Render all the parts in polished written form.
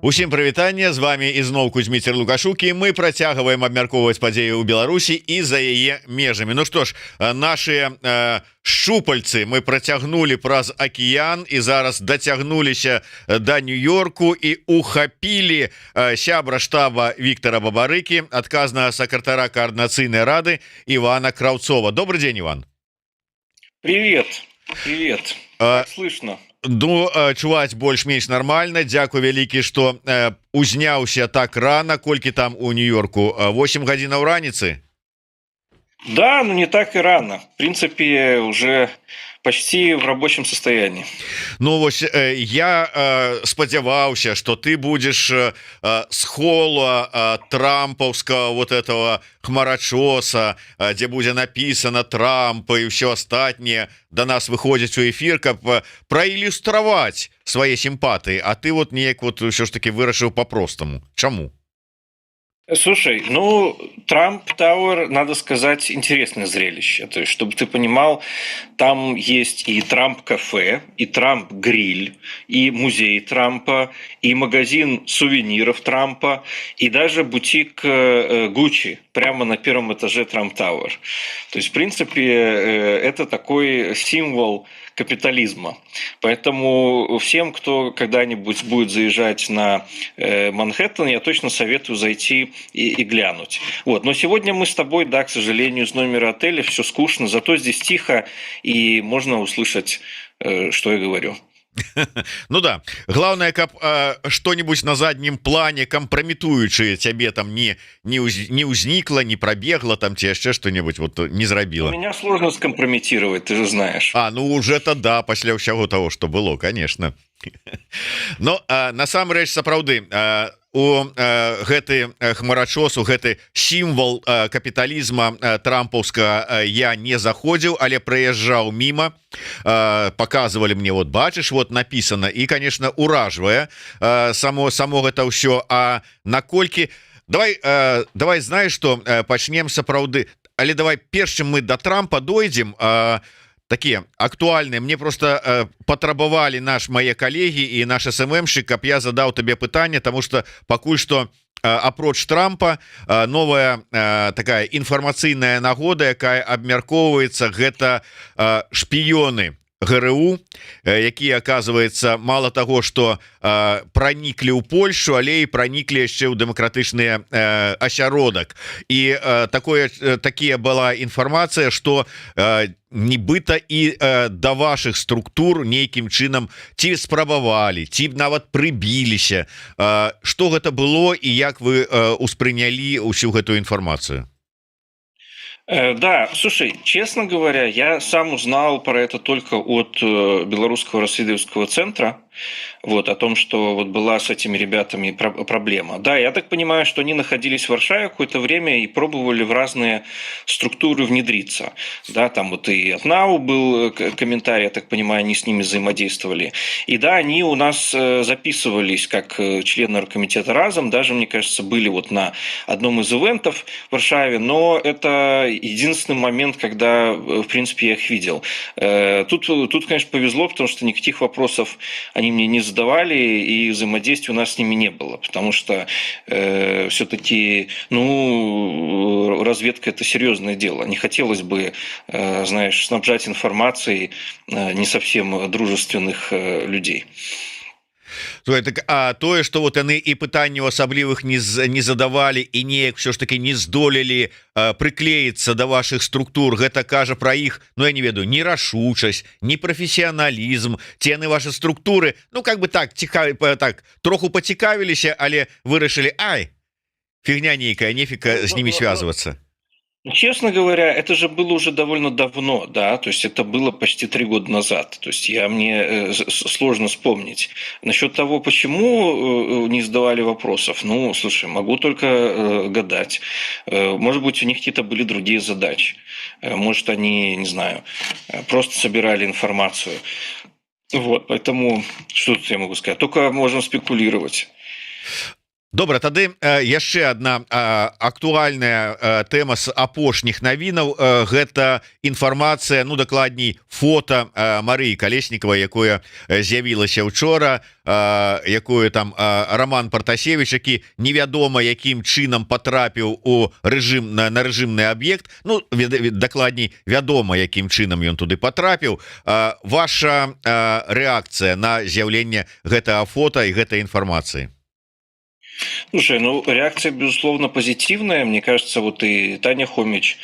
Усім прывітанне, з вами ізноў Кузьміцер Лукашук, і мы працягваем абмяркоўваць падзеі ў Беларусі і за яе межамі. Ну што ж, наши шчупальцы мы працягнулі праз акіян і зараз дацягнуліся да Нью-Йорку і ухапілі сябра штаба Віктора Бабарыкі, адказнага сакратара координацыйнай рады Ивана Кравцова. Добрый день, Иван. Привет, привет. Как слышно? Ну, чуваць больш-менш нормально. Дзякуй вялікі, што узняўся так рано. Колькі там у Нью-Йорку? 8 гадзінаў раніцы? Да, но не так и рано. В принципе, уже почти в рабочем состоянии. Ну вось я спадзяваўся, что ты будешь с холла трампаўскага вот этого хмарачоса, где будзе написано Трамп и все астатніе, до нас выходзіць у эфир, каб праілюстраваць свае сімпатыі. А ты вот неяк вот все ж таки вырашыў по-простому. Чаму? Слушай, ну, Трамп Тауэр, надо сказать, интересное зрелище. То есть, чтобы ты понимал, там есть и Трамп-кафе, и Трамп-гриль, и музей Трампа, и магазин сувениров Трампа, и даже бутик Гуччи прямо на первом этаже Трамп Тауэр. То есть, в принципе, это такой символ капитализма. Поэтому всем, кто когда-нибудь будет заезжать на Манхэттен, я точно советую зайти и глянуть. Вот. Но сегодня мы с тобой, да, к сожалению, из номера отеля, все скучно, зато здесь тихо, и можно услышать, что я говорю. Ну да, главное, каб что-нибудь на заднем плане компрометуючае цябе там не ўзнікла, не пробегла там ці яшчэ что-нибудь вот не зрабіла. Меня сложно скомпрометировать, ты же знаешь. Ну уже-то да, пасля ўсяго того, что было, конечно. Но насамрэч сапраўды у гэты хмарачос, у гэты сімвал капіталізма трампаўскага я не заходзіў, але праязджаў міма, показывали мне, вот бачыш, вот написано, и конечно уражвае само гэта ўсё. А наколькі давай знаешь, что пачнем сапраўды, але давай перш чым мы до Трампа дойдзем, такие актуальные, мне просто патрабавалі мае коллеги и наш СММщик, каб я задаў табе пытанне, потому что пакуль что апроч Трампа новая такая информацыйная нагода, якая абмяркоўваецца, гэта шпіёны ГРУ, якія, оказывается, мало того, что прониклі ў Польшу, але і прониклі яшчэ ў дэмакратычны асяродак. І такія была інфармацыя, что нібыта і да вашых структур нейкім чынам ці спрабавалі, ці нават прыбіліся. Што гэта было і як вы успрынялі ўсю гэтую інфармацыю? Да, слушай, честно говоря, я сам узнал про это только от Белорусского расследовательского центра, вот, о том, что вот была с этими ребятами проблема. Да, я так понимаю, что они находились в Варшаве какое-то время и пробовали в разные структуры внедриться. Да, там вот и от НАУ был комментарий, я так понимаю, они с ними взаимодействовали. И да, они у нас записывались как члены оргкомитета разом, даже, мне кажется, были вот на одном из ивентов в Варшаве, но это единственный момент, когда, в принципе, я их видел. Тут, конечно, повезло, потому что никаких вопросов они мне не задавали, и взаимодействия у нас с ними не было, потому что все-таки, ну, разведка – это серьезное дело. Не хотелось бы, знаешь, снабжать информацией не совсем дружественных людей. А тое, что вот яны і пытанняў асаблівых не задавалі і неяк все ж таки не здолелі прыклеіцца до ваших структур, гэта кажа про іх, ну я не ведаю, нерашучасць, непрафесіяналізм, ці яны ваши структуры, ну как бы так так троху пацікавіліся, але вырашылі, фигня нейкая, нефіка з ними связываться. Честно говоря, это же было уже довольно давно, да, то есть это было почти 3 года назад, то есть мне сложно вспомнить. Насчет того, почему не задавали вопросов, ну, слушай, могу только гадать. Может быть, у них какие-то были другие задачи, может, они, не знаю, просто собирали информацию. Вот, поэтому, что тут я могу сказать, только можно спекулировать. Добра, тады яшчэ одна актуальная тэма з апошніх навінаў, гэта інфармацыя, ну дакладней фото Марыі Калеснікавай, якое з'явілася учора, якое там Роман Партасевич, які невядома якім чынам потрапіў у рэжым на рэжымны аб'ект. Ну дакладней вядома якім чынам ён туды потрапіў. Ваша рэакцыя на з'яўленне гэтага фото і гэтай інфармацыі? Слушай, ну реакция, безусловно, позитивная. Мне кажется, вот и Таня Хомич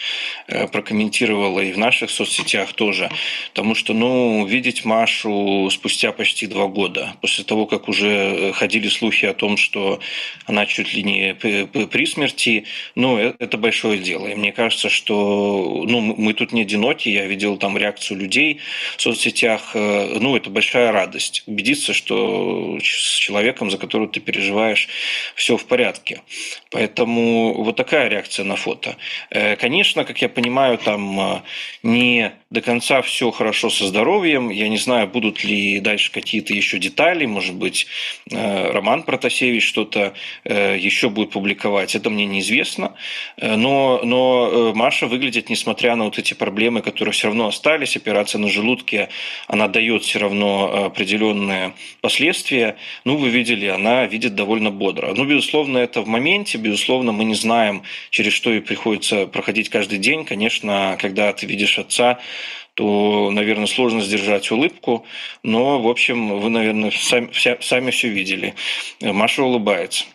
прокомментировала и в наших соцсетях тоже. Потому что, ну, видеть Машу спустя почти 2 года, после того, как уже ходили слухи о том, что она чуть ли не при смерти, ну, это большое дело. И мне кажется, что, ну, мы тут не одиноки. Я видел там реакцию людей в соцсетях. Ну, это большая радость. Убедиться, что с человеком, за которого ты переживаешь, все в порядке. Поэтому вот такая реакция на фото. Конечно, как я понимаю, там не до конца все хорошо со здоровьем. Я не знаю, будут ли дальше какие-то еще детали. Может быть, Роман Протасевич что-то еще будет публиковать. Это мне неизвестно. Но Маша выглядит, несмотря на вот эти проблемы, которые все равно остались, операция на желудке, она дает все равно определенные последствия. Ну, вы видели, она видит довольно бодро. Ну, безусловно, это в моменте, безусловно, мы не знаем, через что ей приходится проходить каждый день. Конечно, когда ты видишь отца, то, наверное, сложно сдержать улыбку, но, в общем, вы, наверное, сами все видели. Маша улыбается.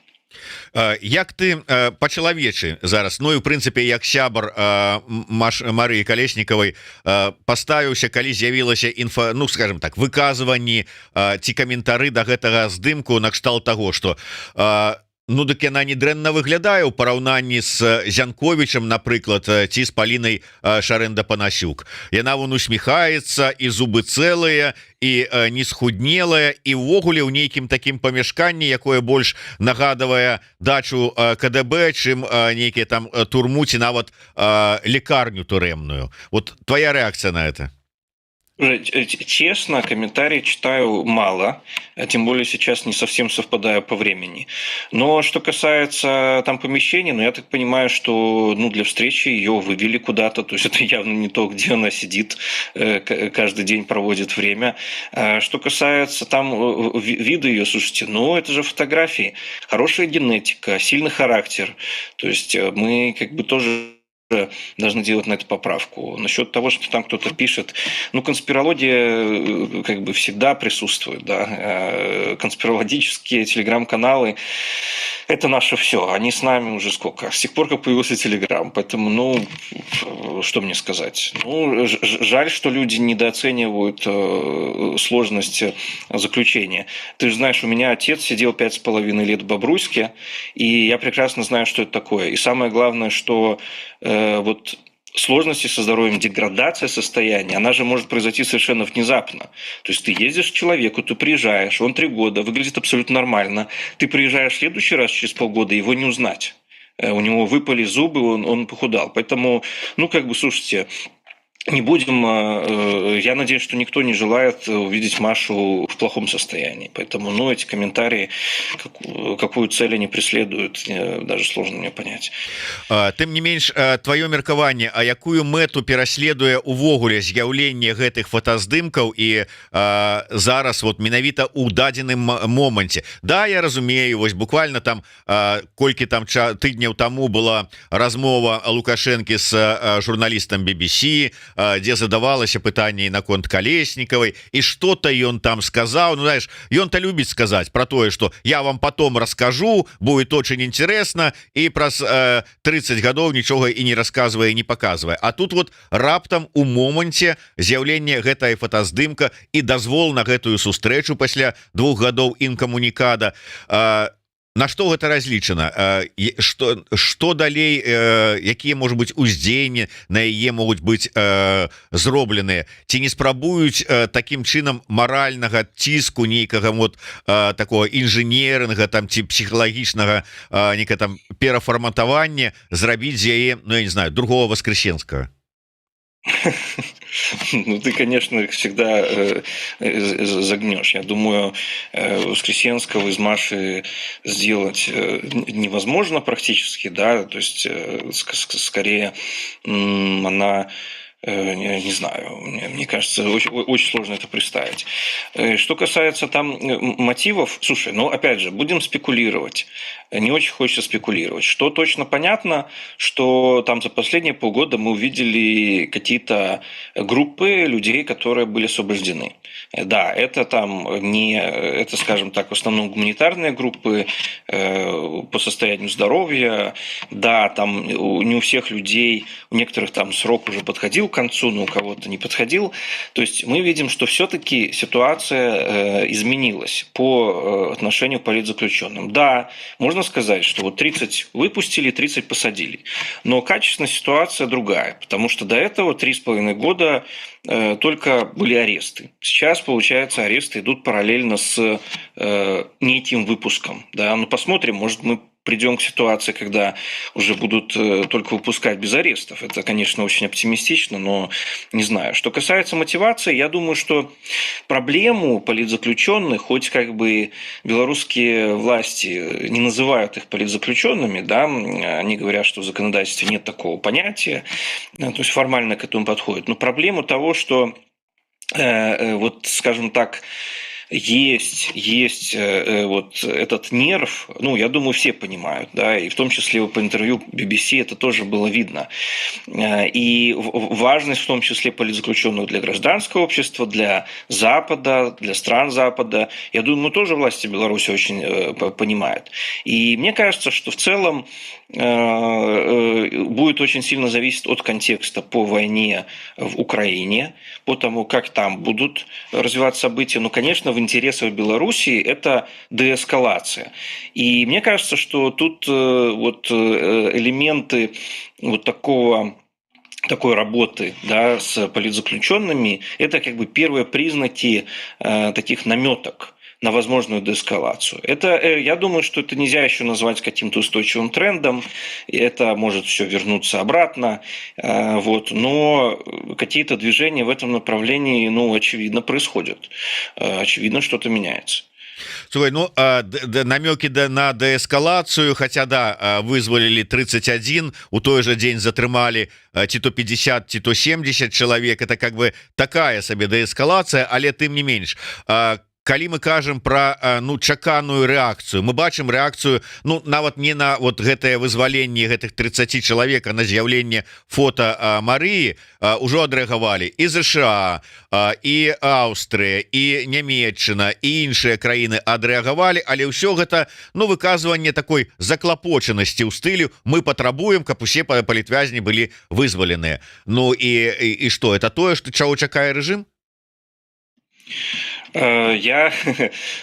Як ты па-чалавечы зараз, ну і ў прынцыпе як сябар Марыі Калеснікавай паставіўся, калі з'явілася ну скажем так, выказванні ці каментары да гэтага здымку накшталт таго, што ну дык яна не дрэнна выглядае ў параўнанні з Зянковічам, напрыклад, ці з Палінай Шарэнда-Панасюк. Яна вон усміхаецца, і зубы цэлыя, і не схуднелая, і ўвогуле ў нейкім такім памяшканні, якое больш нагадвае дачу КДБ, чым нейкія там турму ці нават лекарню турэмную. Вот твоя рэакцыя на это? Честно, комментарии читаю мало, тем более сейчас не совсем совпадаю по времени. Но что касается там помещений, ну я так понимаю, что ну, для встречи ее вывели куда-то, то есть это явно не то, где она сидит, каждый день проводит время. Что касается там вида ее, слушайте, ну это же фотографии, хорошая генетика, сильный характер, то есть мы как бы тоже должны делать на это поправку. Насчет того, что там кто-то пишет, ну, конспирология как бы всегда присутствует, да, конспирологические телеграм-каналы – это наше все, они с нами уже сколько, с тех пор, как появился Телеграм, поэтому, ну, что мне сказать, ну, жаль, что люди недооценивают сложность заключения. Ты же знаешь, у меня отец сидел 5,5 лет в Бобруйске, и я прекрасно знаю, что это такое, и самое главное, что вот сложности со здоровьем, деградация состояния, она же может произойти совершенно внезапно. То есть ты ездишь к человеку, ты приезжаешь, он 3 года, выглядит абсолютно нормально. Ты приезжаешь в следующий раз через полгода, его не узнать. У него выпали зубы, он похудал. Поэтому, ну, как бы, слушайте, не будем, я надеюсь, что никто не желает увидеть Машу в плохом состоянии. Поэтому, ну, эти комментарии, какую цель они преследуют, даже сложно мне понять. Тым не менш, твоё меркаванне, а якую мэту пераследуе увогуле з'яўленне гэтых фотаздымкаў і зараз вот менавіта ў дадзеным моманце. Да, я разумею, вось буквально там колькі там тыдняў таму была размова Лукашэнкі з журналістам BBC, дзе задавалася пытанне наконт Калеснікавай, і что-то ён там сказаў. Ну, знаешь, ён-то любіць сказаць про тое, что я вам потом расскажу, будет очень интересно, і праз 30 гадоў нічога і не рассказывае, не показывае. А тут вот раптам у моманце з'яўлення гэтай фотаздымка і дазвол на гэтую сустрэчу пасля 2 гадоў інкамунікада. На што гэта разлічана, што далей, якія можа быць уздзеянні на яе могуць быць зробленыя, ці не спрабуюць такім чынам маральнага ціску нейкага вот такого інжынернага там ці псіхалагічнага нейка там перафарматавання зрабіць з яе, ну я не знаю, другого Воскресенскага? Ну, ты, конечно, их всегда загнешь. Я думаю, Воскресенского из Маши сделать невозможно практически, да, то есть скорее она не знаю, мне кажется, очень сложно это представить. Что касается там мотивов, слушай, ну опять же, будем спекулировать. Не очень хочется спекулировать. Что точно понятно, что там за последние полгода мы увидели какие-то группы людей, которые были освобождены. Да, это там не, это, скажем так, в основном гуманитарные группы по состоянию здоровья. Да, там не у всех людей, у некоторых там срок уже подходил к концу, но у кого-то не подходил. То есть мы видим, что все-таки ситуация изменилась по отношению к политзаключенным. Да, можно сказать, что вот 30 выпустили, 30 посадили. Но качественная ситуация другая, потому что до этого 3,5 года только были аресты. Сейчас, получается, аресты идут параллельно с не этим выпуском. Да? Ну, посмотрим, может, мы придем к ситуации, когда уже будут только выпускать без арестов. Это, конечно, очень оптимистично, но не знаю. Что касается мотивации, я думаю, что проблему политзаключенных, хоть как бы белорусские власти не называют их политзаключенными, да, они говорят, что в законодательстве нет такого понятия, то есть формально к этому подходит. Но проблему того, что вот, скажем так, есть вот этот нерв, ну, я думаю, все понимают, да, и в том числе по интервью BBC это тоже было видно. И важность в том числе политзаключенных для гражданского общества, для Запада, для стран Запада, я думаю, тоже власти Беларуси очень понимают. И мне кажется, что в целом будет очень сильно зависеть от контекста по войне в Украине, по тому, как там будут развиваться события. Но, конечно, в интересах Белоруссии это деэскалация. И мне кажется, что тут вот элементы вот такой работы, да, с политзаключенными, это как бы первые признаки таких наметок на возможную деэскалацию. Это, я думаю, что это нельзя еще назвать каким-то устойчивым трендом, и это может все вернуться обратно, вот, но какие-то движения в этом направлении, ну, очевидно, происходят, очевидно, что-то меняется. Слухай, ну намеки на деэскалацию, хотя да, вызволили 31, у той же день затрымали ці то 50, ці то 70 человек, это как бы такая себе деэскалация, але тым не менш, калі мы кажем про ну чаканую реакцию, мы бачым реакцию, ну нават не на вот гэтае вызваленне гэтых 30 человек, а на з'яўленне фото Марыі ужо адрэагавалі і ЗША, і Аўстрыя, і Нямецчына, і іншыя краіны адрэагавалі, але ўсё гэта, ну, выказванне такой заклапочанасці ў стылю мы патрабуем, каб усе палітвязні былі вызваленыя. Ну і што, это тое, што чаго чакае рэжым?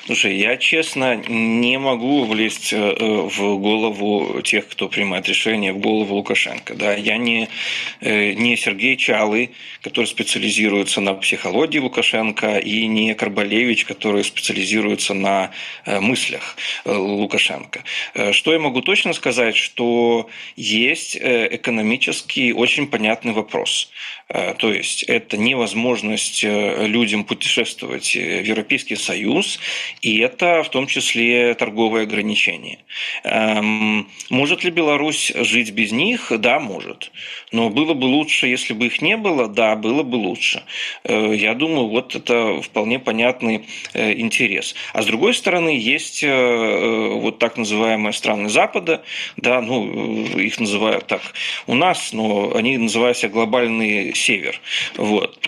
Слушай, я честно не могу влезть в голову тех, кто принимает решения, в голову Лукашенко. Да? Я не Сергей Чалый, который специализируется на психологии Лукашенко, и не Карбалевич, который специализируется на мыслях Лукашенко. Что я могу точно сказать, что есть экономический очень понятный вопрос. То есть это невозможность людям путешествовать в Европейский Союз, и это в том числе торговые ограничения. Может ли Беларусь жить без них? Да, может. Но было бы лучше, если бы их не было? Да, было бы лучше. Я думаю, вот это вполне понятный интерес. А с другой стороны, есть вот так называемые страны Запада, да, ну, их называют так у нас, но они называют себя глобальный север. Вот.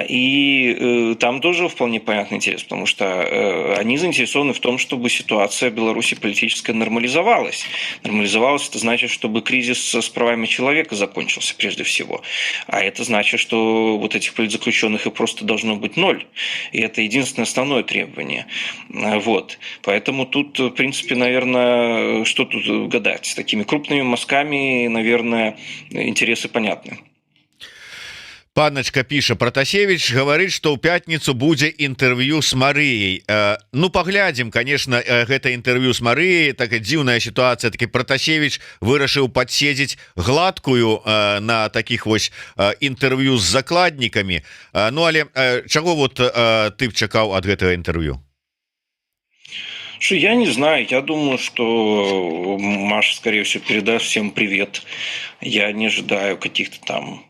И там тоже вполне понятный интерес, потому что они заинтересованы в том, чтобы ситуация в Беларуси политическая нормализовалась. Нормализовалась — это значит, чтобы кризис с правами человека закончился прежде всего. А это значит, что вот этих политзаключенных и просто должно быть 0. И это единственное основное требование. Вот. Поэтому тут, в принципе, наверное, что тут гадать? С такими крупными мазками, наверное, интересы понятны. Паночка піша, Протасевич говорит, что ў пятніцу будзе інтэрв'ю с Марыяй. Ну паглядзім, конечно, гэта інтэрв'ю с Марыяй, такая дзіўная сітуацыя, такі Протасевич вырашыў падседзець гладкую на таких вось інтэрв'ю з закладнікамі. Ну але чаго вот ты б чакаў ад гэтага інтэрв'ю? Что я не знаю, я думаю, что Маша, скорее всего, передаст всем привет. Я не ожидаю каких-то там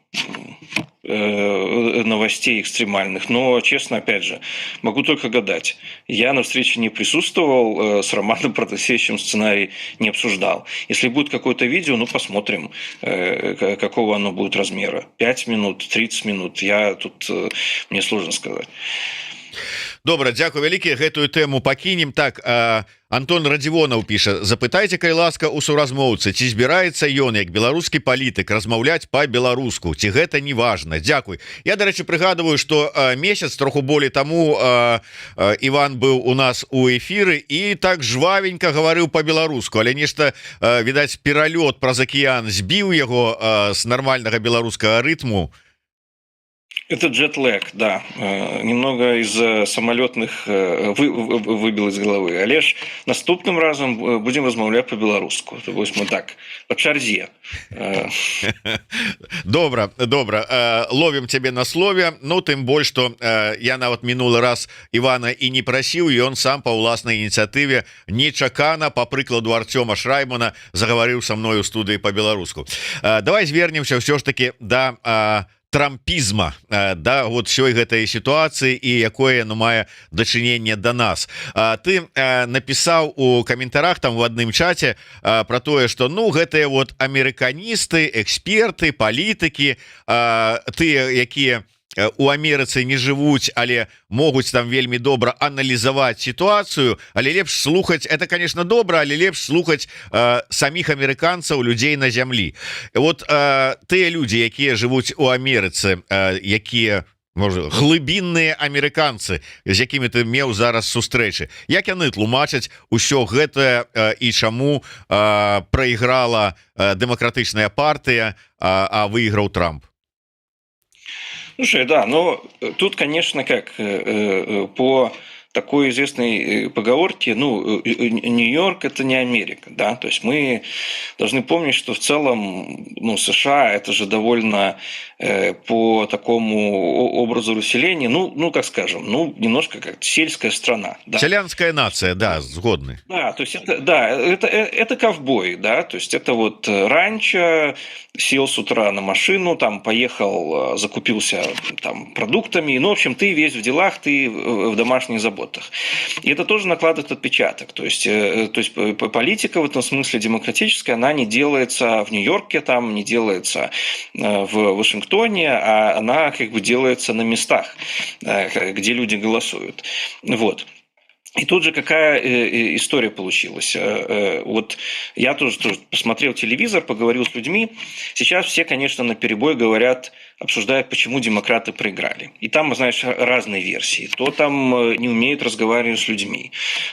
новостей экстремальных. Но, честно, опять же, могу только гадать. Я на встрече не присутствовал, с Романом Протасевичем сценарий не обсуждал. Если будет какое-то видео, ну, посмотрим, какого оно будет размера. 5 минут, 30 минут. Мне сложно сказать. Добра, дзякуй вялікі, гэтую тэму пакінем. Так, Антон Радзівонаў піша: запытайце, калі ласка, у суразмоўцы, ці збіраецца ён, як беларускі палітык, размаўляць па-беларуску, ці гэта не важна. Дзякуй. Я, дарэчы, прыгадываю, што месяц троху болей таму Іван быў у нас у эфіры і так жвавенька гаварыў па-беларуску, але нешта, відаць, пералёт праз акіян збіў яго з нармальнага беларускага рытму. Это джетлэг, да. Немного из самолетных выбил из головы. Але ж наступным разом будем размаўляць по-беларуску. То есть мы так, по чарзе. Добра, ловім цябе на слове. Ну, тым больш, што я нават мінулы раз Івана і не прасіў, і ён сам па ўласнай ініцыятыве нечакана, па прыкладу Артёма Шраймана, загаварыў са мною ў студыі па-беларуску. Давай звернемся ўсё ж таки да трампізма, да, вот всёй гэтай сітуацыі і якое яно мае дачыненне да нас. Ты напісаў у каментарах там в адным чаце про тое, што ну гэтыя вот амерыканісты, эксперты, палітыкі, тыя, якія у Амерыцы не жывуць, але могуць там вельмі добра аналізаваць сітуацыю, але лепш слухаць, это, конечно, добра, але лепш слухаць саміх амерыканцаў, людзей на зямлі. Вот тыя людзі, якія жывуць у Амерыцы, якія, можа, глыбінныя амерыканцы, з якімі ты меў зараз сустрэчы, як яны тлумачаць усё гэта і чаму прайграла дэмакратычная партыя, а выйграў Трамп? Слушай, да, но тут, конечно, как по такой известной поговорке, ну, Нью-Йорк – это не Америка, да, то есть мы должны помнить, что в целом, ну, США – это же довольно по такому образу расселения, ну, как скажем, ну, немножко как сельская страна. Да. Селянская нация, да, сгодны. Да, то есть это ковбой, да, то есть это вот ранчо, сел с утра на машину, там поехал, закупился там продуктами, ну, в общем, ты весь в делах, ты в домашних заботах. И это тоже накладывает отпечаток. То есть политика в этом смысле демократическая, она не делается в Нью-Йорке, там не делается в Вашингтоне, а она как бы делается на местах, где люди голосуют. Вот. И тут же какая история получилась. Вот я тоже посмотрел телевизор, поговорил с людьми. Сейчас все, конечно, наперебой говорят, обсуждают, почему демократы проиграли. И там, знаешь, разные версии. То там не умеют разговаривать с людьми,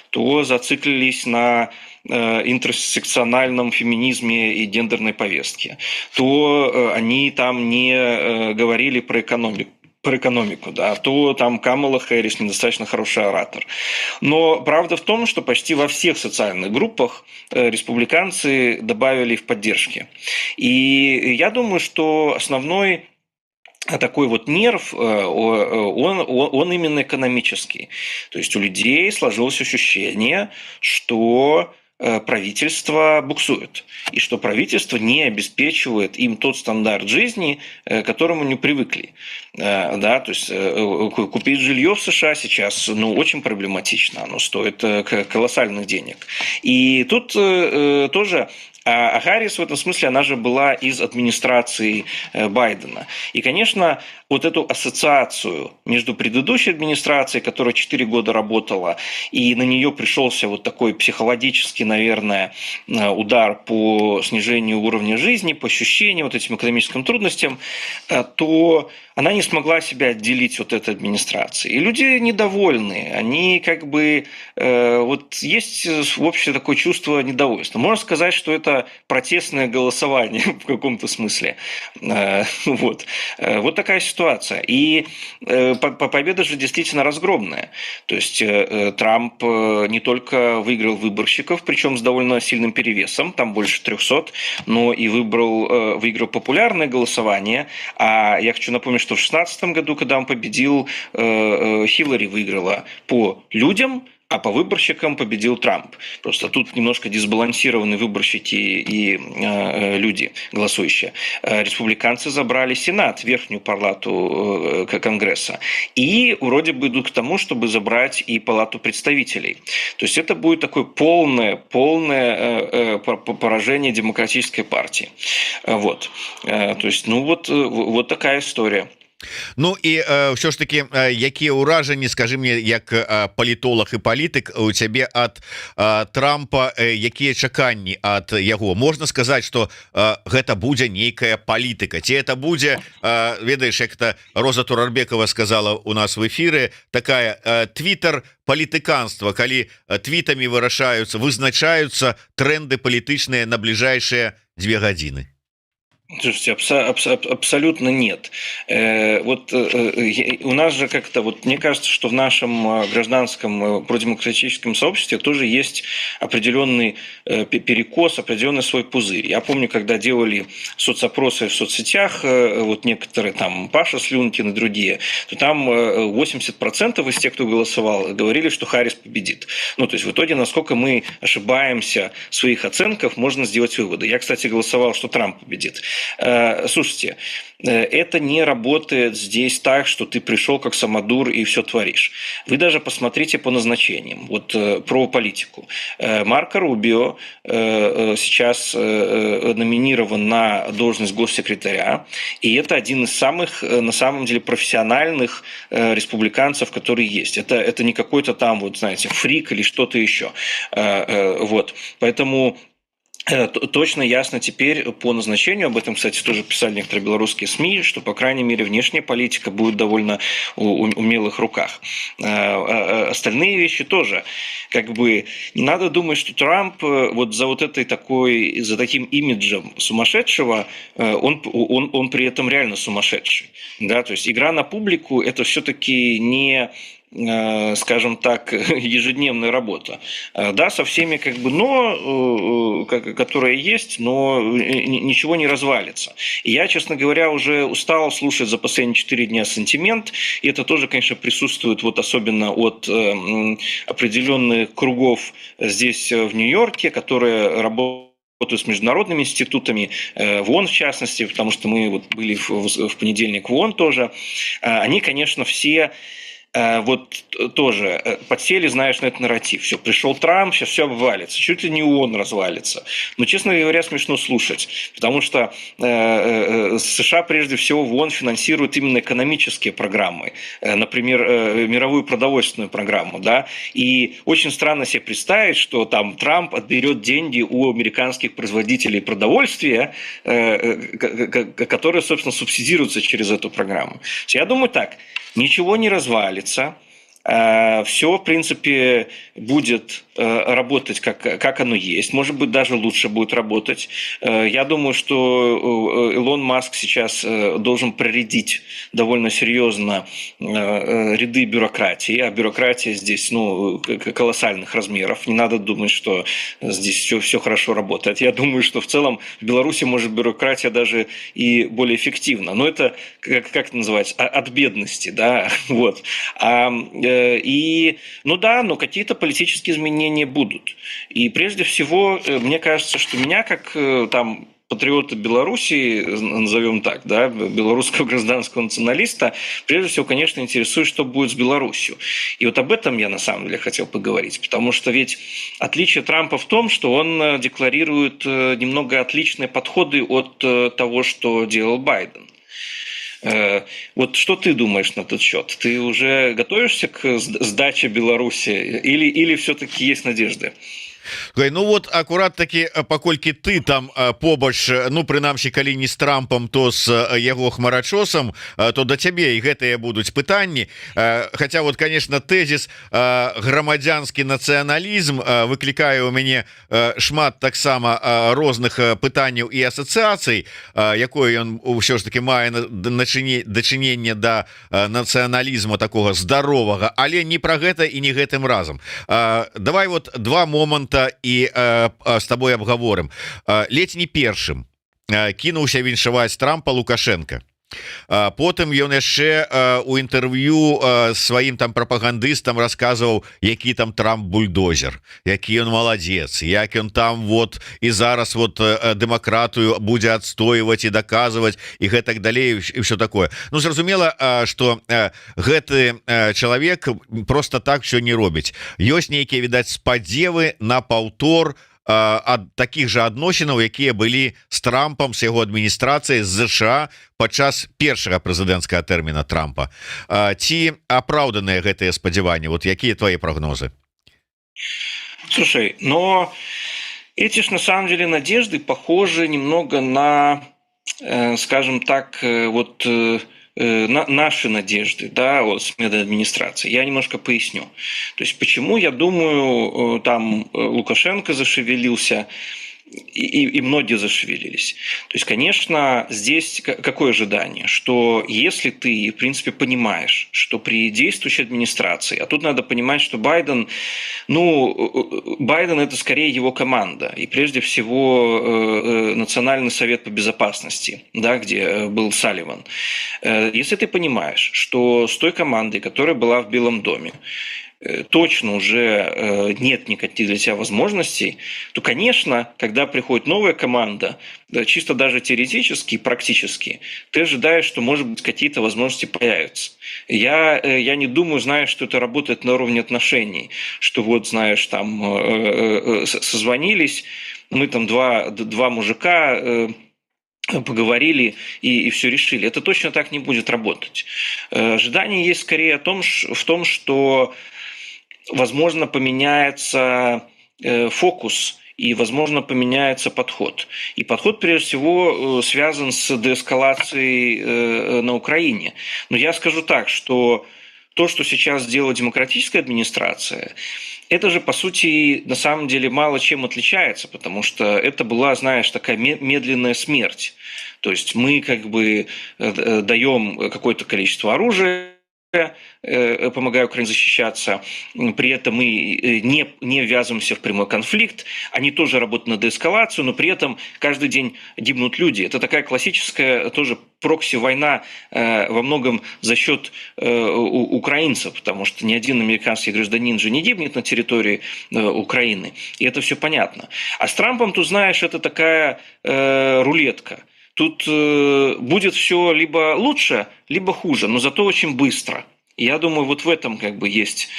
то зациклились на интерсекциональном феминизме и гендерной повестке, то они там не говорили про экономику, да, то там Камала Хэррис недостаточно хороший оратор. Но правда в том, что почти во всех социальных группах республиканцы добавили в поддержке. И я думаю, что основной такой вот нерв, он именно экономический. То есть у людей сложилось ощущение, что правительство буксует, и что правительство не обеспечивает им тот стандарт жизни, к которому они привыкли. Да, то есть купить жилье в США сейчас очень проблематично, оно стоит колоссальных денег. И тут тоже... А Харрис в этом смысле, она же была из администрации Байдена. И, конечно, вот эту ассоциацию между предыдущей администрацией, которая 4 года работала, и на нее пришелся вот такой психологический, наверное, удар по снижению уровня жизни, по ощущению вот этим экономическим трудностям, то она не смогла себя отделить от этой администрации. И люди недовольны, они как бы... вот есть в обществе такое чувство недовольства. Можно сказать, что это это протестное голосование в каком-то смысле. Вот. Вот такая ситуация. И победа же действительно разгромная. То есть Трамп не только выиграл выборщиков, причем с довольно сильным перевесом, там больше 300, но и выиграл популярное голосование. А я хочу напомнить, что в 2016 году, когда он победил, Хиллари выиграла по людям, а по выборщикам победил Трамп. Просто тут немножко дисбалансированы выборщики и люди голосующие. Республиканцы забрали Сенат, верхнюю палату Конгресса. И вроде бы идут к тому, чтобы забрать и палату представителей. То есть это будет такое полное поражение демократической партии. Вот. То есть, ну вот такая история. Ну і ўсё ж таки якія ўражанні, скажи мне, як палітолог і палітык, у цябе ад Трампа, якія чаканні ад яго? Можна сказаць, что гэта будзе нейкая палітыка, ці это будзе, ведаеш, як это Роза Турарбекова сказала у нас в эфиры, такая твиттер палітыканства, калі твітамі вызначаюцца тренды палітычныя на бліжэйшыя 2 гадзіны. Слушайте, абсолютно нет. Вот у нас же как-то, вот мне кажется, что в нашем гражданском продемократическом сообществе тоже есть определенный перекос, определенный свой пузырь. Я помню, когда делали соцопросы в соцсетях, вот некоторые там Паша Слюнкин и другие, то там 80% из тех, кто голосовал, говорили, что Харрис победит. Ну, то есть в итоге, насколько мы ошибаемся в своих оценках, можно сделать выводы. Я, кстати, голосовал, что Трамп победит. Слушайте, это не работает здесь так, что ты пришел как самодур и все творишь. Вы даже посмотрите по назначениям. Вот про политику. Марко Рубио сейчас номинирован на должность госсекретаря, и это один из самых, на самом деле, профессиональных республиканцев, которые есть. Это не какой-то там, вот знаете, фрик или что-то еще. Вот. Поэтому точно ясно теперь по назначению, об этом, кстати, тоже писали некоторые белорусские СМИ, что, по крайней мере, внешняя политика будет довольно умелых руках. Остальные вещи тоже. Как бы не надо думать, что Трамп вот за вот этой такой, за таким имиджем сумасшедшего, он при этом реально сумасшедший. Да? То есть игра на публику – это все-таки не, скажем так, ежедневная работа. Да, со всеми как бы, но, которые есть, но ничего не развалится. И я, честно говоря, уже устал слушать за последние 4 дня сентимент, и это тоже, конечно, присутствует вот особенно от определенных кругов здесь в Нью-Йорке, которые работают с международными институтами, в ООН в частности, потому что мы вот были в понедельник в ООН тоже. Они, конечно, все вот тоже подсели, знаешь, на этот нарратив. Все, пришел Трамп, сейчас все обвалится. Чуть ли не ООН развалится. Но, честно говоря, смешно слушать. Потому что США, прежде всего, в ООН финансируют именно экономические программы. Например, мировую продовольственную программу. Да? И очень странно себе представить, что там Трамп отберет деньги у американских производителей продовольствия, которые, собственно, субсидируются через эту программу. Я думаю так. Ничего не развалится, все, в принципе, будет работать, как оно есть, может быть, даже лучше будет работать. Я думаю, что Илон Маск сейчас должен проредить довольно серьезно ряды бюрократии, а бюрократия здесь колоссальных размеров. Не надо думать, что здесь все хорошо работает. Я думаю, что в целом в Беларуси, может, бюрократия даже и более эффективна. Но это, как это называется, от бедности, да, вот. И, но какие-то политические изменения будут. И прежде всего, мне кажется, что меня, как там патриота Беларуси, назовем так, да, белорусского гражданского националиста, прежде всего, конечно, интересует, что будет с Беларусью. И вот об этом я на самом деле хотел поговорить, потому что ведь отличие Трампа в том, что он декларирует немного отличные подходы от того, что делал Байден. Вот что ты думаешь на этот счет? Ты уже готовишься к сдаче Беларуси или все-таки есть надежды? Ну вот акурат таки, паколькі ты там побач, ну прынамсі калі не з Трампом, то з яго хмарачосам, то да цябе і гэтыя будуць пытанні. Хотя вот конечно тезіс грамадзянскі нацыяналізм выклікае у мяне шмат таксама розных пытанняў і асацыяцый, якое ён ўсё ж таки мае дачыненне да нацыяналізму такого здаровага, але не про гэта і не гэтым разам. Давай вот два моманта і з табой абгаворым. Ледзь не першым кінуўся віншаваць Трампа Лукашенко. Потым ён яшчэ у інтэрв'ю сваім там прапагандыстам расказваў, які там Трамп бульдозер, які ён маладзец, як ён там вот і зараз вот дэмакратыю будзе адстойваць і даказваць і гэтак далей і ўсё такое. Ну зразумела, што гэты чалавек просто так все не робіць. Ёсць нейкія, відаць, спадзевы на паўтор ад таких же адносінаў, якія былі з Трампам, з яго адміністрацыяй, з ЗША падчас першага прэзідэнцкага тэрміна Трампа. Ці апраўданыя гэтыя спадзяванні? Вот якія твои прогнозы? Слушай, но эти ж на самом деле надежды похожи немного на, скажем так, вот наши надежды, да, вот с медадминистрации. Я немножко поясню. То есть, почему, я думаю, там Лукашенко зашевелился, и многие зашевелились. То есть, конечно, здесь какое ожидание? Что если ты, в принципе, понимаешь, что при действующей администрации, а тут надо понимать, что Байден, Байден это скорее его команда, и прежде всего Национальный совет по безопасности, да, где был Салливан. Если ты понимаешь, что с той командой, которая была в Белом доме, точно уже нет никаких для тебя возможностей, то, конечно, когда приходит новая команда, чисто даже теоретически, практически, ты ожидаешь, что, может быть, какие-то возможности появятся. Я не думаю, знаешь, что это работает на уровне отношений, что вот, знаешь, там созвонились, мы там два мужика поговорили и все решили. Это точно так не будет работать. Ожидание есть скорее в том, что возможно поменяется фокус и, возможно, поменяется подход. И подход, прежде всего, связан с деэскалацией на Украине. Но я скажу так, что то, что сейчас делает демократическая администрация, это же, по сути, на самом деле мало чем отличается, потому что это была, знаешь, такая медленная смерть. То есть мы как бы даем какое-то количество оружия, помогая Украине защищаться, при этом мы не ввязываемся в прямой конфликт, они тоже работают на деэскалацию, но при этом каждый день гибнут люди. Это такая классическая тоже прокси-война во многом за счет украинцев, потому что ни один американский гражданин же не гибнет на территории Украины, и это все понятно. А с Трампом, ты знаешь, это такая рулетка. Тут будет все либо лучше, либо хуже, но зато очень быстро. Я думаю, вот в этом как бы есть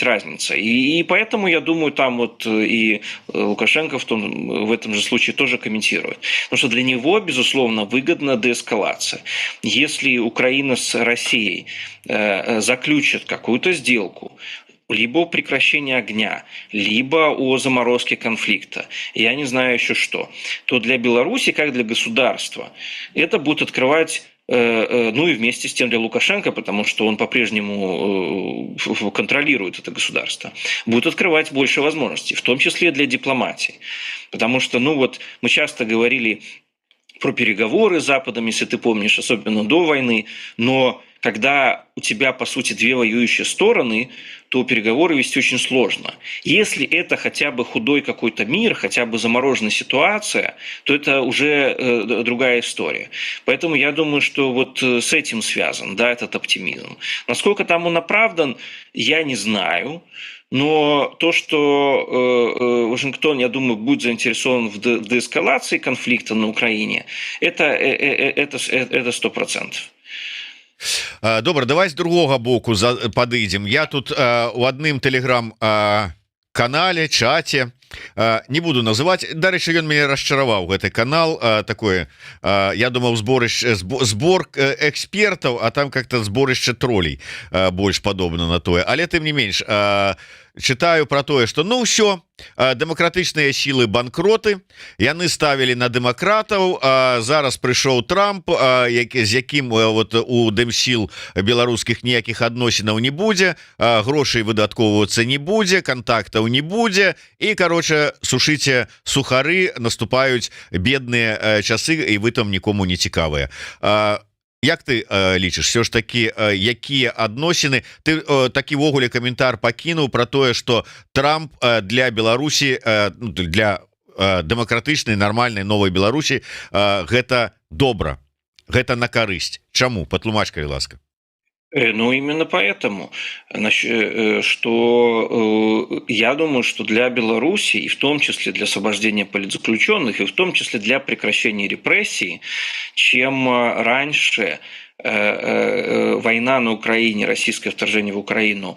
разница. И поэтому, я думаю, там вот и Лукашенко в этом же случае тоже комментирует. Потому что для него, безусловно, выгодна деэскалация. Если Украина с Россией заключит какую-то сделку, либо о прекращении огня, либо о заморозке конфликта, я не знаю еще что, то для Беларуси, как для государства, это будет открывать, ну и вместе с тем для Лукашенко, потому что он по-прежнему контролирует это государство, будет открывать больше возможностей, в том числе для дипломатии. Потому что, ну вот, мы часто говорили про переговоры с Западом, если ты помнишь, особенно до войны, но когда у тебя, по сути, две воюющие стороны, то переговоры вести очень сложно. Если это хотя бы худой какой-то мир, хотя бы замороженная ситуация, то это уже другая история. Поэтому я думаю, что вот с этим связан, да, этот оптимизм. Насколько там он оправдан, я не знаю. Но то, что Вашингтон, я думаю, будет заинтересован в деэскалации конфликта на Украине, это 100%. Добра, давай з другога боку падыдзем. Я тут у адным тэлеграм-канале, чаце, не буду называть, дарэчы, ён мяне расчараваў, гэты канал такое, я думаў, збор экспертаў, а там как-то зборышча тролей больш падобна на тое, але тым не менш, читаю про тое, что ну ўсё, дэмакратычныя сілы банкроты, яны ставілі на дэмакратаў, зараз прыйшоў Трамп, з якім вот у дэмсіл беларускіх ніякіх адносінаў не будзе, грошай выдаткоўвацца не будзе, контактаў не будзе, і короче сушыце сухары, наступаюць бедныя часы, і вы там нікому не цікавыя. Як ты лічыш, все ж таки якія адносіны ты такі ввогуле каментар пакінуў про тое, что Трамп для Беларусі, для дэмакратычнай нармальнай новай Беларусі гэта добра, гэта на карысць. Чаму? Патлумач, калі ласка. Ну, именно поэтому, что я думаю, что для Беларуси, и в том числе для освобождения политзаключенных, и в том числе для прекращения репрессий, чем раньше война на Украине, российское вторжение в Украину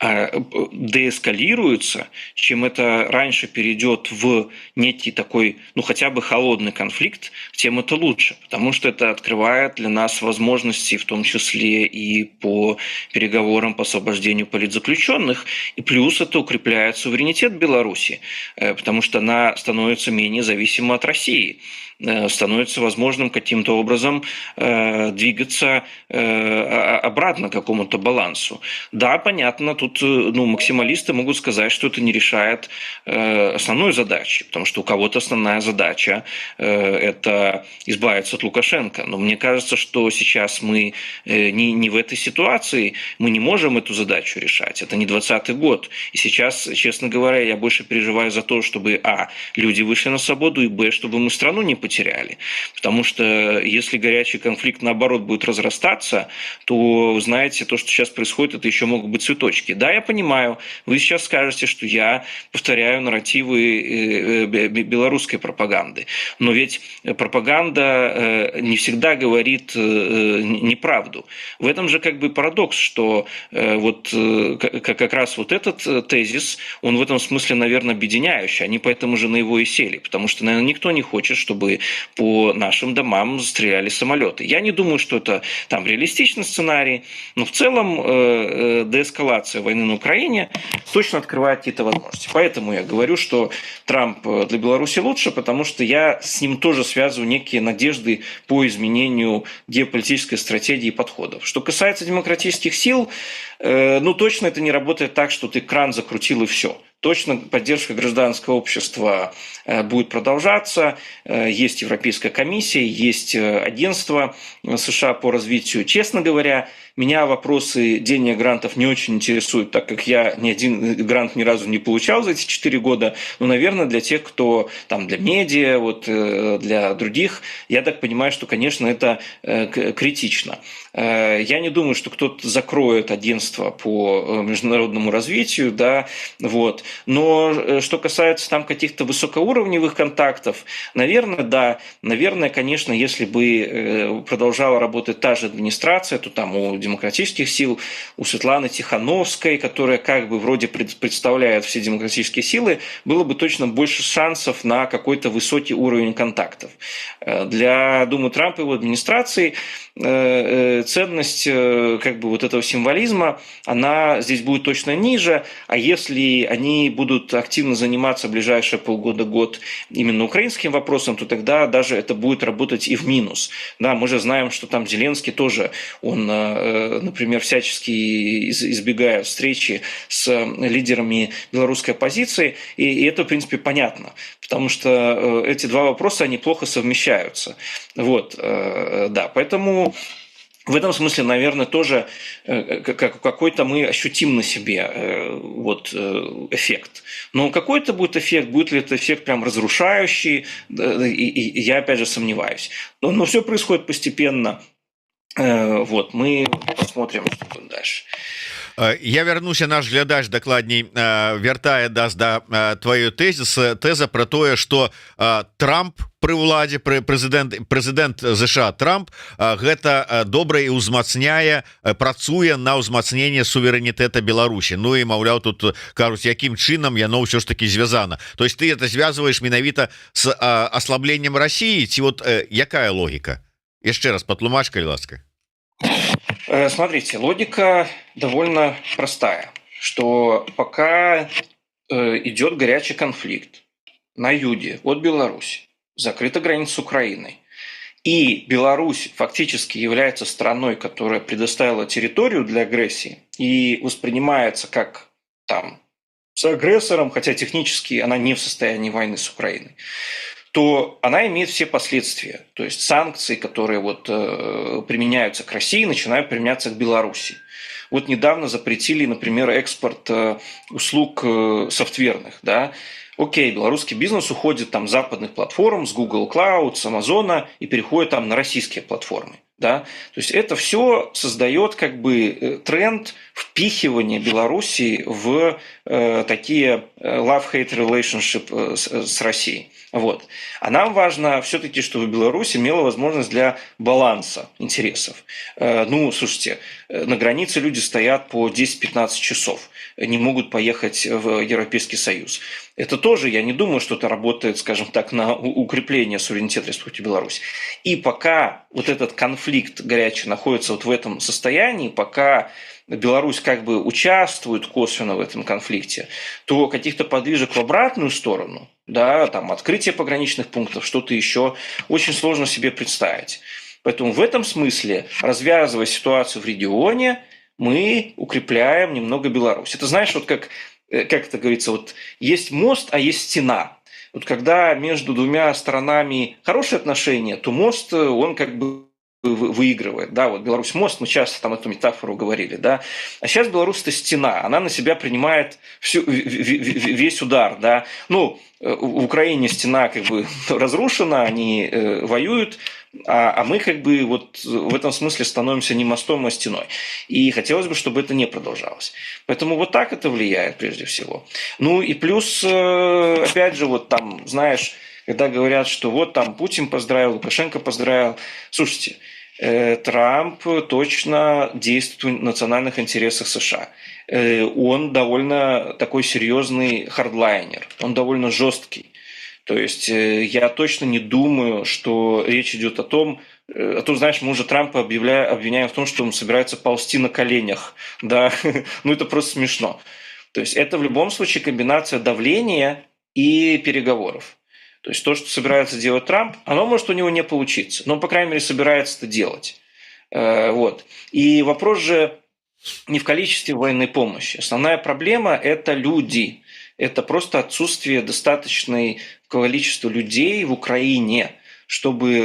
деэскалируется, чем это раньше перейдет в некий такой, ну хотя бы холодный конфликт, тем это лучше, потому что это открывает для нас возможности, в том числе и по переговорам по освобождению политзаключенных, и плюс это укрепляет суверенитет Беларуси, потому что она становится менее зависима от России, становится возможным каким-то образом двигаться обратно к какому-то балансу. Да, понятно, тут максималисты могут сказать, что это не решает основной задачи, потому что у кого-то основная задача это избавиться от Лукашенко. Но мне кажется, что сейчас мы не в этой ситуации, мы не можем эту задачу решать. Это не 2020 год. И сейчас, честно говоря, я больше переживаю за то, чтобы люди вышли на свободу, и чтобы мы страну не потеряли. Потому что если горячий конфликт, наоборот, будет разрастаться, то, знаете, то, что сейчас происходит, это еще могут быть цветочки. Да, я понимаю, вы сейчас скажете, что я повторяю нарративы белорусской пропаганды. Но ведь пропаганда не всегда говорит неправду. В этом же как бы парадокс, что вот как раз вот этот тезис, он в этом смысле, наверное, объединяющий. Они поэтому же на его и сели. Потому что, наверное, никто не хочет, чтобы по нашим домам стреляли самолеты. Я не думаю, что это там реалистичный сценарий, но в целом деэскалация войны на Украине точно открывает какие-то возможности. Поэтому я говорю, что Трамп для Беларуси лучше, потому что я с ним тоже связываю некие надежды по изменению геополитической стратегии и подходов. Что касается демократических сил, точно это не работает так, что ты кран закрутил и все. Точно поддержка гражданского общества будет продолжаться. Есть Европейская комиссия, есть агентство США по развитию. Честно говоря, меня вопросы денег, грантов не очень интересуют, так как я ни один грант ни разу не получал за эти 4 года. Но, наверное, для тех, кто там для медиа, для других, я так понимаю, что, конечно, это критично. Я не думаю, что кто-то закроет агентство по международному развитию, да, вот. Но что касается там каких-то высокоуровневых контактов, наверное, да, наверное, конечно, если бы продолжала работать та же администрация, то там у демократических сил, у Светланы Тихановской, которая как бы вроде представляет все демократические силы, было бы точно больше шансов на какой-то высокий уровень контактов. Для, думаю, Трампа и его администрации ценность как бы вот этого символизма, она здесь будет точно ниже, а если они будут активно заниматься в ближайшие полгода-год именно украинским вопросом, то тогда даже это будет работать и в минус. Да, мы же знаем, что там Зеленский тоже, он, например, всячески избегает встречи с лидерами белорусской оппозиции, и это, в принципе, понятно, потому что эти два вопроса, они плохо совмещаются. Вот, да, поэтому в этом смысле, наверное, тоже какой-то мы ощутим на себе эффект. Но какой это будет эффект, будет ли это эффект прям разрушающий, и я опять же сомневаюсь. Но все происходит постепенно. Мы посмотрим, что будет дальше. Я вярнуся, наш глядач дакладней вяртае да твою тэза про тое, что Трамп пры ўладзе, прэзідэнт ЗША Трамп гэта добра і ўзмацняе, працуе на ўзмацненне суверэнітэта Беларусі. Ну і маўляў, тут кажуць, якім чынам яно ўсё ж таки звязана. То есть ты это звязваеш менавіта с аслабленнем России, ці вот якая логіка? Яшчэ раз патлумач, калі ласка. Смотрите, логика довольно простая. что пока идет горячий конфликт на юге от Беларуси, закрыта граница с Украиной, и Беларусь фактически является страной, которая предоставила территорию для агрессии и воспринимается как там с агрессором, хотя технически она не в состоянии войны с Украиной, то она имеет все последствия. То есть санкции, которые применяются к России, начинают применяться к Беларуси. Вот недавно запретили, например, экспорт услуг софтверных. Да? Окей, белорусский бизнес уходит там с западных платформ, с Google Cloud, с Амазона и переходит там на российские платформы. Да? То есть это все создает как бы тренд впихивания Беларуси в такие love-hate relationship с Россией. Вот. А нам важно все-таки, чтобы Беларусь имела возможность для баланса интересов. Ну, слушайте, на границе люди стоят по 10-15 часов, не могут поехать в Европейский Союз. Это тоже, я не думаю, что это работает, скажем так, на укрепление суверенитета Республики Беларусь. И пока вот этот конфликт горячий находится вот в этом состоянии, пока Беларусь как бы участвует косвенно в этом конфликте, то каких-то подвижек в обратную сторону, да, там открытие пограничных пунктов, что-то еще, очень сложно себе представить. Поэтому в этом смысле, развязывая ситуацию в регионе, мы укрепляем немного Беларусь. Это знаешь, вот как это говорится, вот есть мост, а есть стена. Вот когда между двумя сторонами хорошие отношения, то мост, он как бы выигрывает, да, вот Беларусь мост, мы часто там эту метафору говорили, да, а сейчас Беларусь это стена, она на себя принимает весь удар, да, ну, в Украине стена как бы разрушена, они воюют, а мы как бы вот в этом смысле становимся не мостом, а стеной. И хотелось бы, чтобы это не продолжалось. Поэтому вот так это влияет прежде всего. Ну и плюс, опять же, вот там, знаешь, когда говорят, что вот там Путин поздравил, Лукашенко поздравил. Слушайте, Трамп точно действует в национальных интересах США. Он довольно такой серьезный хардлайнер, он довольно жесткий. То есть я точно не думаю, что речь идет о том, знаешь, мы уже Трампа обвиняем в том, что он собирается ползти на коленях. Да? Ну, это просто смешно. То есть это в любом случае комбинация давления и переговоров. То есть то, что собирается делать Трамп, оно может у него не получиться, но, по крайней мере, собирается это делать. Вот. И вопрос же не в количестве военной помощи. Основная проблема – это люди. Это просто отсутствие достаточного количества людей в Украине, чтобы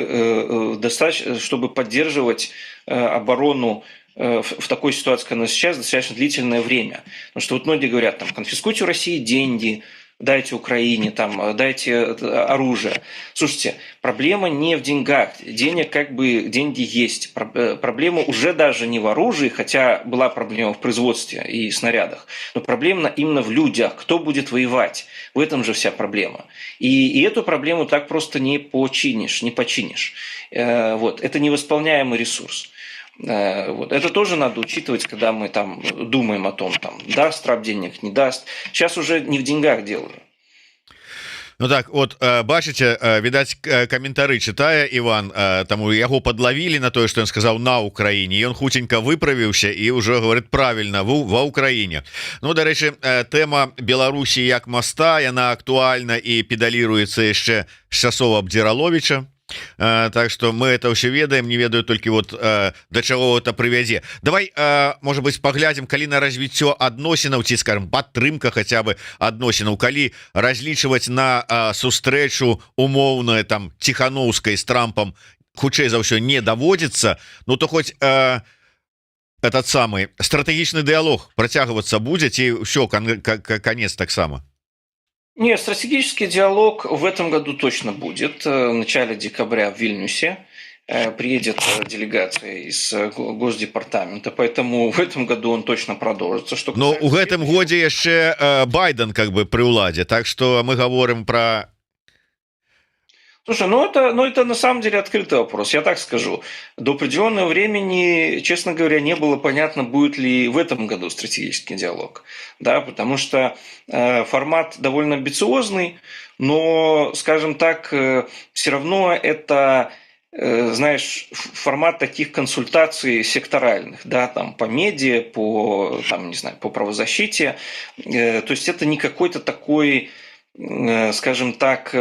поддерживать оборону в такой ситуации, как она сейчас, достаточно длительное время. Потому что вот многие говорят, там, конфискуйте у России деньги, дайте Украине, там, дайте оружие. Слушайте, проблема не в деньгах. Деньги есть. Проблема уже даже не в оружии, хотя была проблема в производстве и снарядах, но проблема именно в людях. Кто будет воевать? В этом же вся проблема. И эту проблему так просто не починишь. Вот. Это невосполняемый ресурс. Вот. Это тоже надо учитывать, когда мы там думаем о том, там, даст Трамп денег, не даст. Сейчас уже не в деньгах дело. Ну так от бачыце, відаць, каментары чытае Іван, таму яго подлавілі на тое, што ён сказаў на Украіне, ён хуценька выправіўся і ўжо говорит правильно ва Украіне. Ну, дарэчы, тэма Беларусі як моста, яна актуальна і педаліруецца яшчэ з часоў Абдзіраловіча. Так что мы это ўсё ведаем, не ведаю толькі вот да чаго это прывядзе. Давай, может быть, паглядзім, калі на развіццё адносінаў, ці, скажем, падтрымка хаця бы адносінаў, калі разлічваць на сустрэчу умоўная там ціханаўскай з Трампам хутчэй за ўсё не даводзіцца, ну то хоць этот самый стратэгічны дыялог працягвацца будзе, ці ўсё конец таксама? Нет, стратегический диалог в этом году точно будет. В начале декабря в Вильнюсе приедет делегация из Госдепартамента, поэтому в этом году он точно продолжится. Но у гэтым годзе яшчэ Байден как бы при уладзе, так что мы говорим про... Слушай, это на самом деле открытый вопрос, я так скажу. До определенного времени, честно говоря, не было понятно, будет ли в этом году стратегический диалог. Да, потому что формат довольно амбициозный, но, скажем так, все равно это знаешь, формат таких консультаций секторальных, да, там по медиа, по, там, не знаю, по правозащите. То есть это не какой-то такой, скажем так,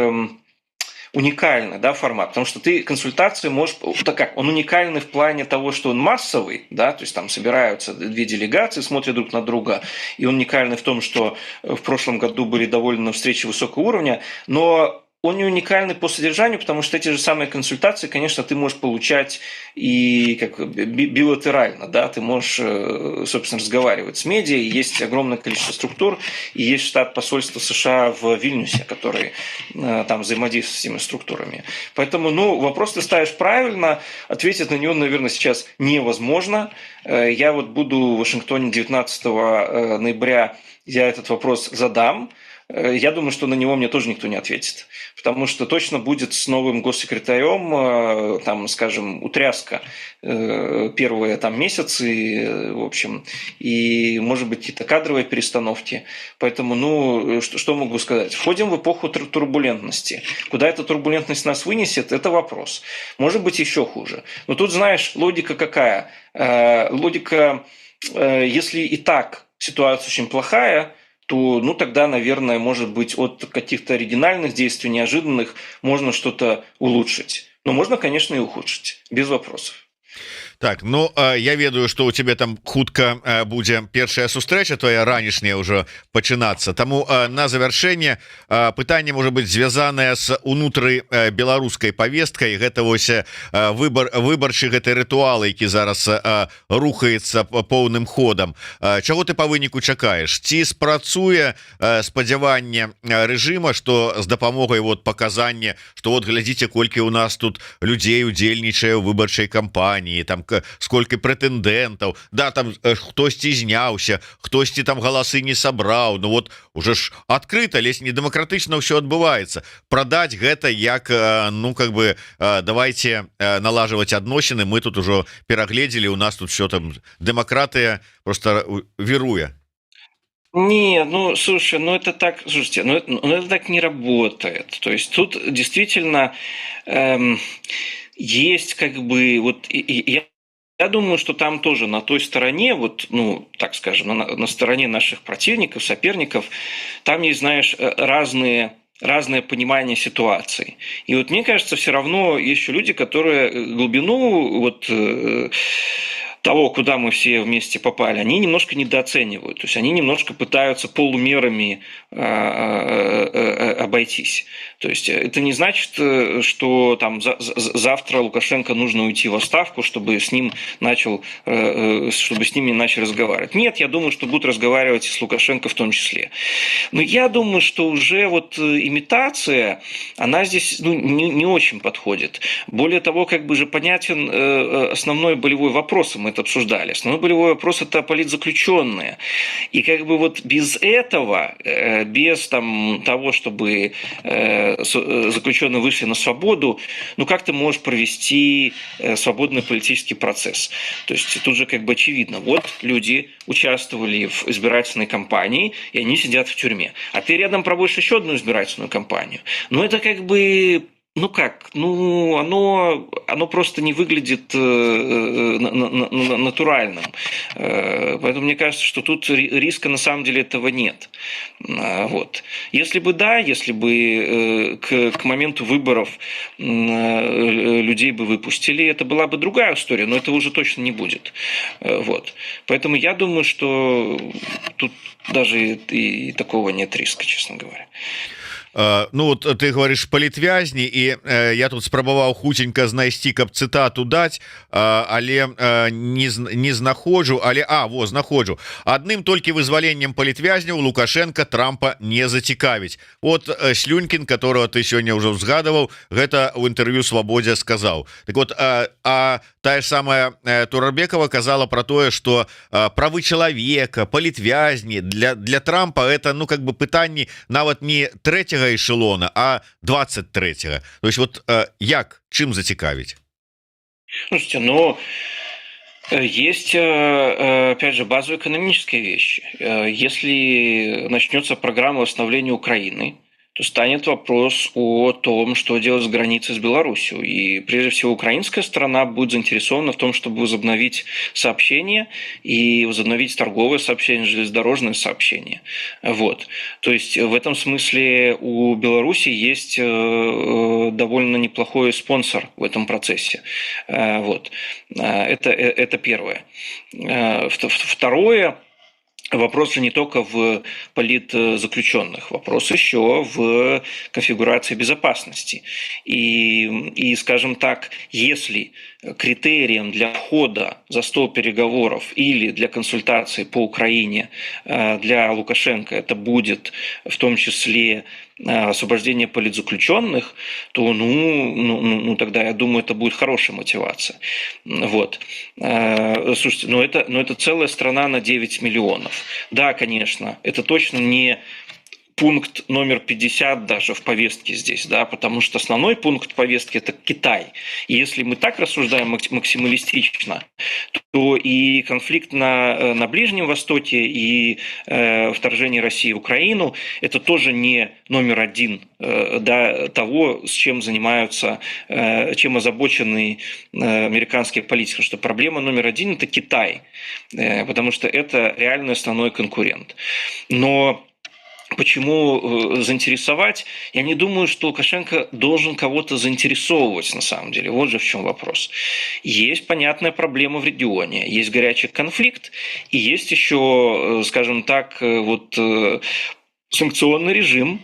уникальный, да, формат, потому что ты консультации можешь, так как, он уникальный в плане того, что он массовый, да, то есть там собираются две делегации, смотрят друг на друга, и он уникальный в том, что в прошлом году были довольно встречи высокого уровня, но он не уникальный по содержанию, потому что эти же самые консультации, конечно, ты можешь получать и как билатерально, да, ты можешь, собственно, разговаривать с медиа, есть огромное количество структур, и есть штат посольства США в Вильнюсе, который там взаимодействует с этими структурами. Поэтому, ну, вопрос ты ставишь правильно, ответить на него, наверное, сейчас невозможно. Я вот буду в Вашингтоне 19 ноября, я этот вопрос задам. Я думаю, что на него мне тоже никто не ответит, потому что точно будет с новым госсекретарем, там, скажем, утряска первые там месяцы, в общем, и, может быть, какие-то кадровые перестановки. Поэтому, ну, что могу сказать? Входим в эпоху турбулентности. Куда эта турбулентность нас вынесет, это вопрос. Может быть, еще хуже. Но тут, знаешь, логика какая? Логика, если и так ситуация очень плохая, то, ну, тогда, наверное, может быть, от каких-то оригинальных действий, неожиданных, можно что-то улучшить. Но можно, конечно, и ухудшить, без вопросов. Так, ну я ведаю, что у тебя там хутка будзе першая сустрэча твоя ранішняя ўжо пачынацца, таму на завяршэнне пытанне можа быть звязанае с унутры беларускай повесткай. Гэта вось выбарчы гэты рытуал, які зараз рухаецца поўным ходам. Чаго ты па выніку чакаеш? Ці спрацуе спадзяванне рэжыма, што з дапамогай вот паказання, што вот глядзіце, колькі у нас тут людзей удзельнічае ў выбарчай кампаніі, там сколько прэтэндэнтаў, да, там хтосьці зняўся, хтосьці там галасы не сабраў. Ну вот уже ж адкрыта, ледзь не дэмакратычна ўсё адбываецца. Прадаць гэта як, ну как бы давайте налажваць адносіны, мы тут ужо перагледзелі, у нас тут все там дэмакратыя просто віруе. Не, ну слушай, ну это так, слушайте, ну это так не работает. То есть тут действительно есть как бы вот я думаю, что там тоже на той стороне, вот, ну, так скажем, на стороне наших противников, соперников, там есть, знаешь, разное понимание ситуации. И вот мне кажется, все равно есть еще люди, которые глубину вот того, куда мы все вместе попали, они немножко недооценивают. То есть они немножко пытаются полумерами обойтись. То есть это не значит, что там завтра Лукашенко нужно уйти в отставку, чтобы с ним не начали разговаривать. Нет, я думаю, что будут разговаривать и с Лукашенко в том числе. Но я думаю, что уже вот имитация, она здесь не очень подходит. Более того, как бы же понятен основной болевой вопрос, мы это обсуждали. Основной болевой вопрос – это политзаключенные. И как бы вот без этого, без там того, чтобы заключенные вышли на свободу, ну как ты можешь провести свободный политический процесс? То есть тут же как бы очевидно, вот люди участвовали в избирательной кампании, и они сидят в тюрьме. А ты рядом проводишь еще одну избирательную кампанию. Ну это как бы... Ну как? Ну, оно просто не выглядит натуральным. Поэтому мне кажется, что тут риска на самом деле этого нет. Вот. Если бы да, если бы к моменту выборов людей бы выпустили, это была бы другая история, но этого уже точно не будет. Вот. Поэтому я думаю, что тут даже и такого нет риска, честно говоря. Ну вот ты говоришь палітвязні, і я тут спрабаваў хуценька знайсці, каб цытату даць, але не знаходжу, але знаходжу. Адным толькі вызваленнем палітвязняў Лукашенко Трампа не зацікавіць. Вот Слюнькін, которого ты сёння ўжо ўзгадываў, гэта ў інтэрв'ю Свабодзе сказаў. Так вот, тая ж самая Турарбекова казала про тое, что правы чалавека, палітвязні для Трампа это, ну, как бы пытанні нават не трэцяга эшелона, а 23-го. То есть вот як, чым зацікавіць? Слушайте, ну, есть, опять же, базовые экономические вещи. Если начнется программа восстановления Украины, то станет вопрос о том, что делать с границей с Беларусью. И прежде всего украинская сторона будет заинтересована в том, чтобы возобновить сообщение и возобновить торговое сообщение, железнодорожное сообщение. Вот. То есть в этом смысле у Беларуси есть довольно неплохой спонсор в этом процессе. Вот. Это первое. Второе. Вопрос же не только в политзаключенных, вопрос еще в конфигурации безопасности. И, скажем так, если критерием для входа за стол переговоров или для консультаций по Украине для Лукашенко это будет в том числе освобождение политзаключенных, то тогда, я думаю, это будет хорошая мотивация. Вот. Слушайте, но это целая страна на 9 миллионов. Да, конечно, это точно не пункт номер 50 даже в повестке здесь, да, потому что основной пункт повестки – это Китай. И если мы так рассуждаем максималистично, то и конфликт на Ближнем Востоке, и вторжение России в Украину – это тоже не номер один того, с чем занимаются, чем озабочены американские политики. Потому что проблема номер один – это Китай, потому что это реальный основной конкурент. Но почему заинтересовать? Я не думаю, что Лукашенко должен кого-то заинтересовывать на самом деле. Вот же в чем вопрос. Есть понятная проблема в регионе, есть горячий конфликт, и есть еще, скажем так, санкционный режим,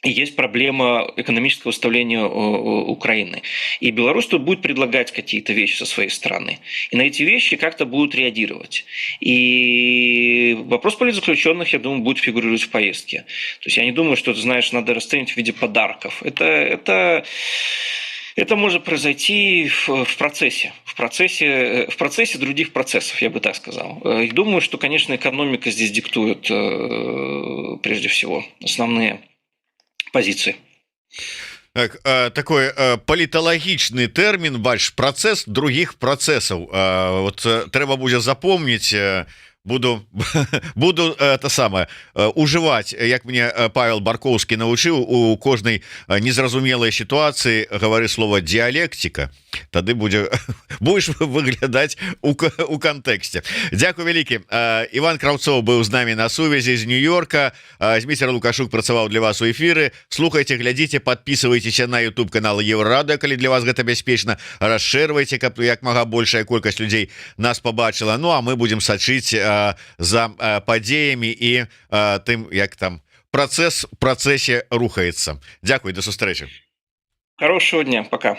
есть проблема экономического восстановления Украины. И Беларусь тут будет предлагать какие-то вещи со своей стороны. И на эти вещи как-то будут реагировать. И вопрос политзаключенных, я думаю, будет фигурировать в повестке. То есть я не думаю, что, ты знаешь, надо расценивать в виде подарков. Это может произойти в процессе других процессов, я бы так сказал. И думаю, что, конечно, экономика здесь диктует прежде всего основные позиции. Так, такой паліталагічны тэрмін больш працэс других працэсаў. Вот трэба будзе запомніць, буду это самое уживать, як мне Павел Барковский научыў, у кожнай незразумелай ситуации говори слово диалектика, тады будешь выглядать у контексте. Дякую вялікі. Іван Краўцоў быў з намі на сувязі з Нью-Йорка. Зміцер Лукашук працаваў для вас у эфиры. Слухайте, глядзіце, подписывайтеся на YouTube канал Еврорада, калі для вас гэта бяспечна, расширвайте, каб як мага большая колькасць людзей нас побачила. Ну а мы будем сачыць за падзеямі і тым, як там працэс у працэсе рухаецца. Дякую, до сустрэчы. Хорошего дня, пока.